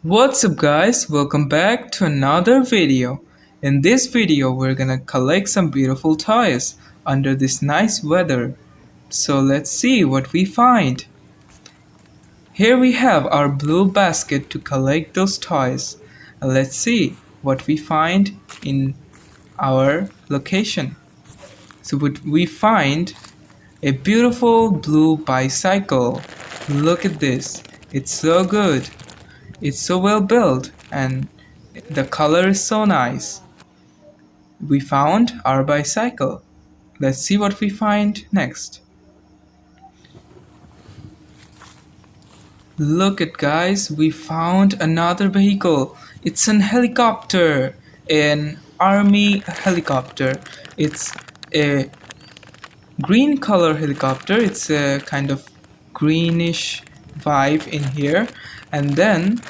What's up guys, welcome back to another video. In this video we're gonna collect some beautiful toys under this nice weather. So let's see what we find. Here we have our blue basket to collect those toys. And let's see what we find in our location. So we find a beautiful blue bicycle. Look at this, it's so good. It's so well built and the color is so nice. We found our bicycle. Let's see what we find next. Look at guys, we found another vehicle. It's an helicopter, an army helicopter. It's a green color helicopter. It's a kind of greenish vibe in here. And then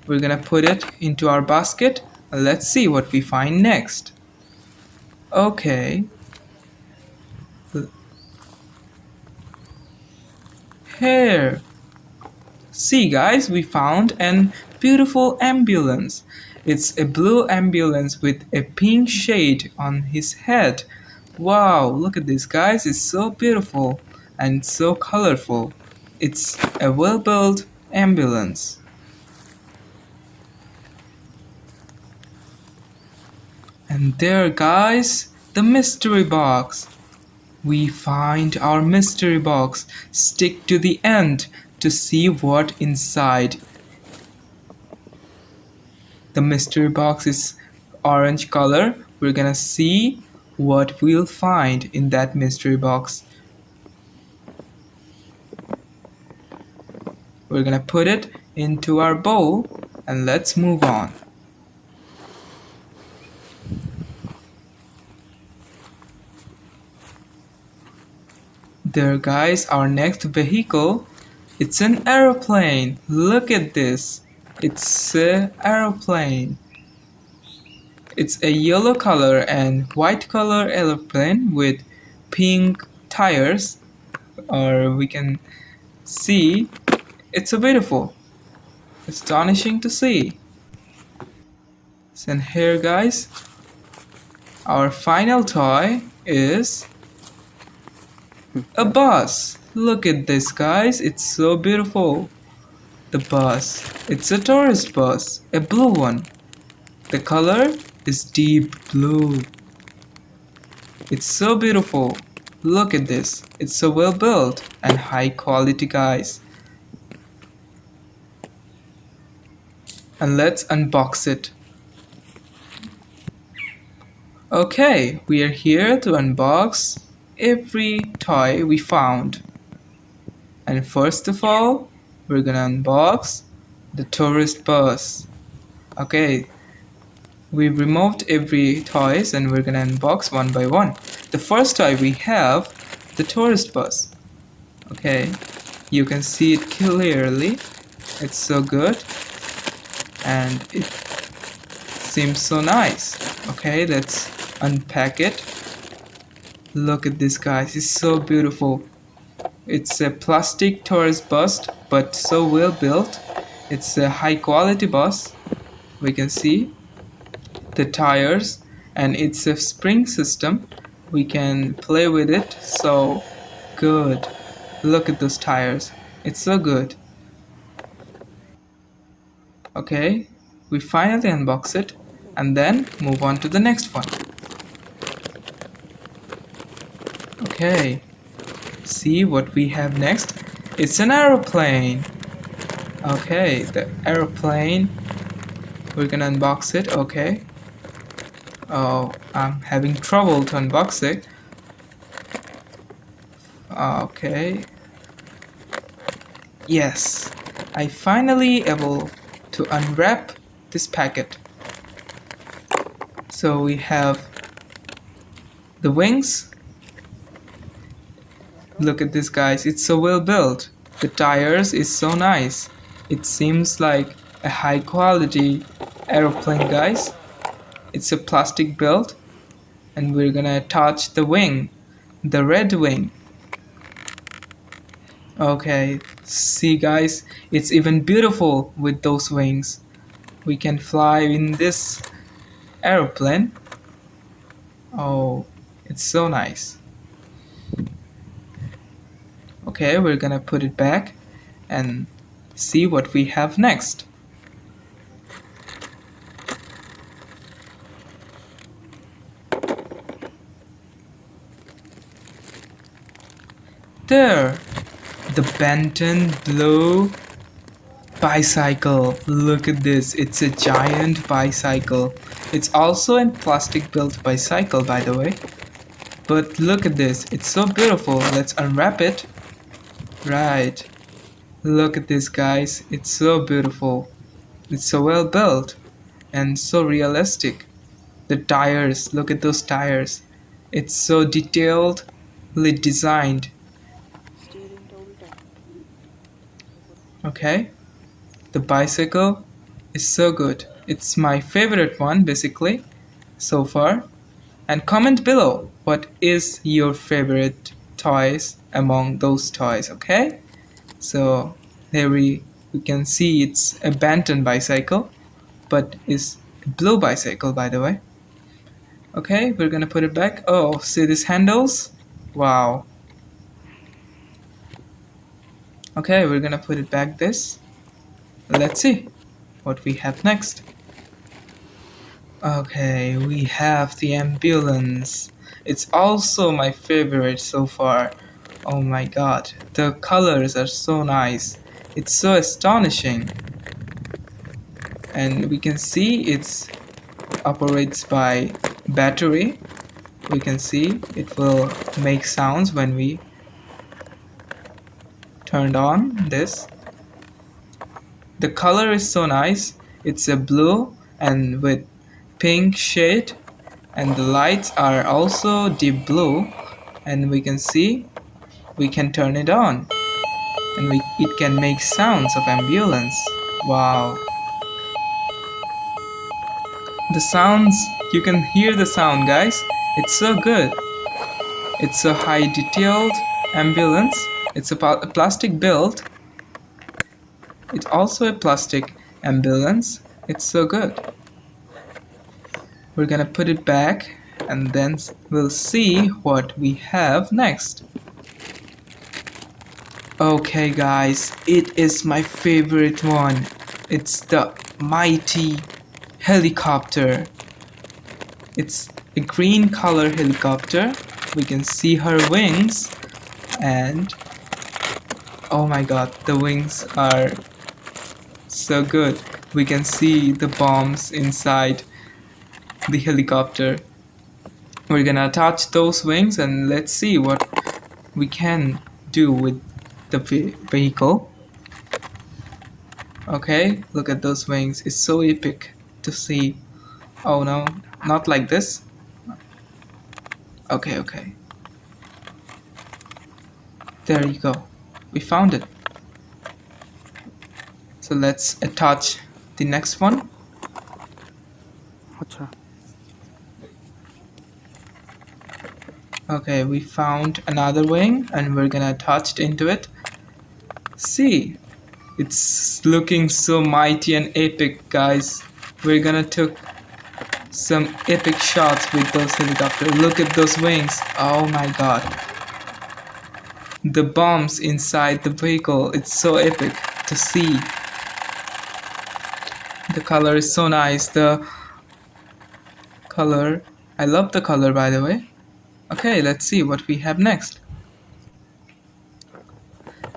we're gonna put it into our basket and let's see what we find next. Okay. Here. See guys, we found an beautiful ambulance. It's a blue ambulance with a pink shade on his head. Wow, look at this guys, it's so beautiful and so colorful. It's a well-built ambulance. And there guys, the mystery box. We find our mystery box. Stick to the end to see what inside. The mystery box is orange color. We're gonna see what we'll find in that mystery box. We're gonna put it into our bowl and let's move on. There guys, our next vehicle, it's an aeroplane. Look at this. It's an aeroplane. It's a yellow color and white color aeroplane with pink tires, or we can see it's so beautiful, astonishing to see. And here guys, our final toy is a bus. Look at this guys, it's so beautiful. The bus, it's a tourist bus, a blue one. The color is deep blue. It's so beautiful. Look at this, it's so well built and high quality guys. And let's unbox it. Okay, we are here to unbox every toy we found. And first of all, we're gonna unbox the tourist bus. Okay, we've removed every toys and we're gonna unbox one by one. The first toy we have the tourist bus. Okay, you can see it clearly. It's so good and it seems so nice. Okay, let's unpack it. Look at this guys, it's so beautiful. It's a plastic tourist bus but so well built. It's a high quality bus. We can see the tires and it's a spring system. We can play with it, so good. Look at those tires, it's so good. Okay, we finally unbox it and then move on to the next one. Okay, see what we have next. It's an aeroplane. Okay, the aeroplane, we're gonna unbox it. Okay, oh, I'm having trouble to unbox it. Okay, yes, I finally able to unwrap this packet. So we have the wings. Look at this guys, it's so well built. The tires is so nice. It seems like a high quality aeroplane guys. It's a plastic build and we're gonna attach the wing, the red wing. Okay, See guys, it's even beautiful with those wings. We can fly in this aeroplane. Oh, it's so nice. Okay, we're gonna put it back and see what we have next. There, the Benton Blue bicycle. Look at this, it's a giant bicycle. It's also a plastic built bicycle, by the way. But look at this, it's so beautiful. Let's unwrap it. Right, look at this guys, it's so beautiful. It's so well built and so realistic. The tires, look at those tires. It's so detailedly designed. Okay, the bicycle is so good. It's my favorite one basically so far. And comment below what is your favorite toys among those toys, okay? So there we can see it's a Benton bicycle, but it's a blue bicycle by the way. Okay, we're gonna put it back. Oh, see these handles? Wow. Okay, we're gonna put it back this. Let's see what we have next. Okay, we have the ambulance. It's also my favorite so far. Oh my god, the colors are so nice. It's so astonishing. And we can see it operates by battery. We can see it will make sounds when we turned on this. The color is so nice. It's a blue and with pink shade, and the lights are also deep blue, and we can see we can turn it on and it can make sounds of ambulance. Wow, the sounds, you can hear the sound guys, it's so good. It's a high detailed ambulance. It's a plastic build. It's also a plastic ambulance. It's so good. We're gonna put it back and then we'll see what we have next. Okay guys, it is my favorite one. It's the mighty helicopter. It's a green color helicopter. We can see her wings and oh my god, the wings are so good. We can see the bombs inside the helicopter. We're gonna attach those wings and let's see what we can do with the vehicle. Okay, look at those wings. It's so epic to see. Oh no, not like this. Okay. There you go. We found it. So let's attach the next one. Okay, we found another wing and we're gonna attach it into it. See, it's looking so mighty and epic guys. We're gonna take some epic shots with those helicopters. Look at those wings. Oh my god. The bombs inside the vehicle, it's so epic to see. The color is so nice. The color, I love the color by the way. Okay, let's see what we have next.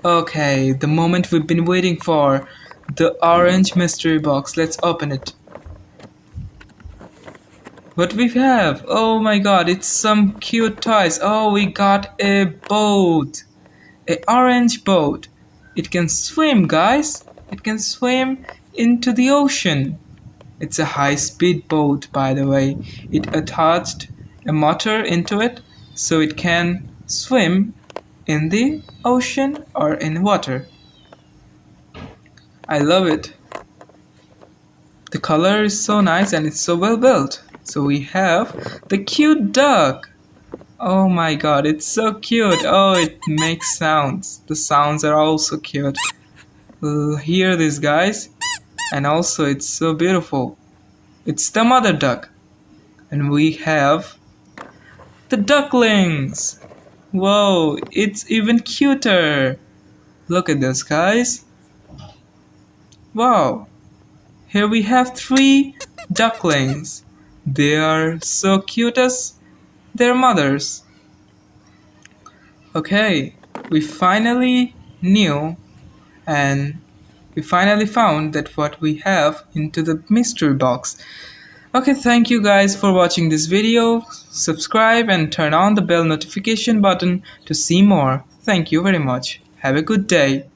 Okay, the moment we've been waiting for. The orange mystery box. Let's open it. What we have? Oh my god, it's some cute toys. Oh, we got a boat. A orange boat. It can swim, guys. It can swim into the ocean. It's a high-speed boat, by the way. It attached a motor into it so it can swim in the ocean or in water. I love it. The color is so nice and it's so well built. So we have the cute duck. Oh my god, it's so cute. Oh, it makes sounds. The sounds are also cute. Hear this, guys. And also, it's so beautiful. It's the mother duck. And we have the ducklings. Whoa, it's even cuter. Look at this, guys. Wow. Here we have three ducklings. They are so cute as their mothers. Okay, we finally knew and we finally found that what we have into the mystery box. Okay, thank you guys for watching this video. Subscribe and turn on the bell notification button to see more. Thank you very much. Have a good day.